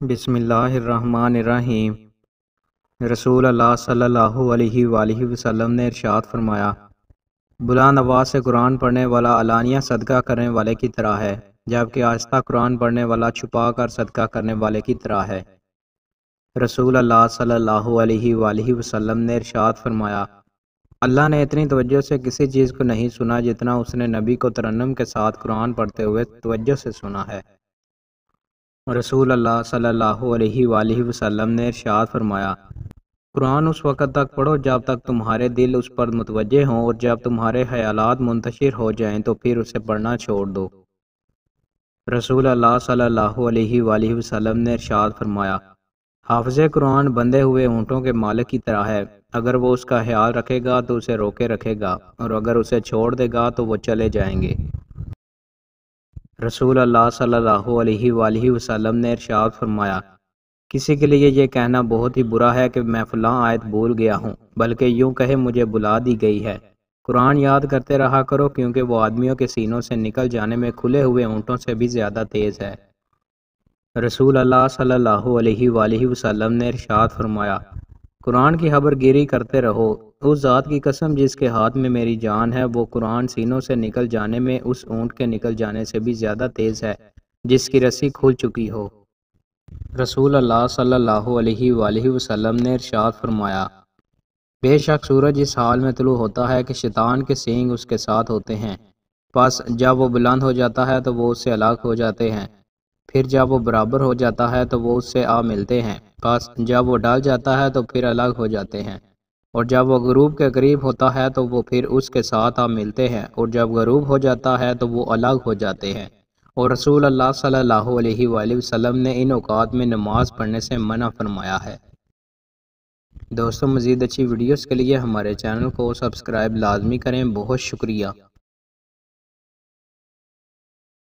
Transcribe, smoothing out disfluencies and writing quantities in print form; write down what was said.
بسم اللہ الرحمن الرحیم۔ رسول اللہ صلی اللہ علیہ وآلہ وسلم نے ارشاد فرمایا، بلند آواز سے قرآن پڑھنے والا علانیہ صدقہ کرنے والے کی طرح ہے، جبکہ آہستہ قرآن پڑھنے والا چھپا کر صدقہ کرنے والے کی طرح ہے۔ رسول اللہ صلی اللہ علیہ وآلہ وسلم نے ارشاد فرمایا، اللہ نے اتنی توجہ سے کسی چیز کو نہیں سنا جتنا اس نے نبی کو ترنم کے ساتھ قرآن پڑھتے ہوئے توجہ سے سنا ہے۔ رسول اللہ صلی اللہ علیہ وآلہ وسلم نے ارشاد فرمایا، قرآن اس وقت تک پڑھو جب تک تمہارے دل اس پر متوجہ ہوں، اور جب تمہارے خیالات منتشر ہو جائیں تو پھر اسے پڑھنا چھوڑ دو۔ رسول اللہ صلی اللہ علیہ وآلہ وسلم نے ارشاد فرمایا، حافظ قرآن بندھے ہوئے اونٹوں کے مالک کی طرح ہے، اگر وہ اس کا خیال رکھے گا تو اسے روکے رکھے گا، اور اگر اسے چھوڑ دے گا تو وہ چلے جائیں گے۔ رسول اللہ صلی اللہ علیہ وآلہ وسلم نے ارشاد فرمایا، کسی کے لیے یہ کہنا بہت ہی برا ہے کہ میں فلاں آیت بھول گیا ہوں، بلکہ یوں کہے مجھے بلا دی گئی ہے۔ قرآن یاد کرتے رہا کرو، کیونکہ وہ آدمیوں کے سینوں سے نکل جانے میں کھلے ہوئے اونٹوں سے بھی زیادہ تیز ہے۔ رسول اللہ صلی اللہ علیہ وآلہ وسلم نے ارشاد فرمایا، قرآن کی خبر گیری کرتے رہو، اس ذات کی قسم جس کے ہاتھ میں میری جان ہے، وہ قرآن سینوں سے نکل جانے میں اس اونٹ کے نکل جانے سے بھی زیادہ تیز ہے جس کی رسی کھل چکی ہو۔ رسول اللہ صلی اللہ علیہ وآلہ وسلم نے ارشاد فرمایا، بے شک سورج اس حال میں طلوع ہوتا ہے کہ شیطان کے سینگ اس کے ساتھ ہوتے ہیں، پس جب وہ بلند ہو جاتا ہے تو وہ اس سے الگ ہو جاتے ہیں، پھر جب وہ برابر ہو جاتا ہے تو وہ اس سے آ ملتے ہیں، پس جب وہ ڈال جاتا ہے تو پھر الگ ہو جاتے ہیں، اور جب وہ غروب کے قریب ہوتا ہے تو وہ پھر اس کے ساتھ آ ملتے ہیں، اور جب غروب ہو جاتا ہے تو وہ الگ ہو جاتے ہیں۔ اور رسول اللہ صلی اللہ علیہ وآلہ وسلم نے ان اوقات میں نماز پڑھنے سے منع فرمایا ہے۔ دوستوں، مزید اچھی ویڈیوز کے لیے ہمارے چینل کو سبسکرائب لازمی کریں۔ بہت شکریہ۔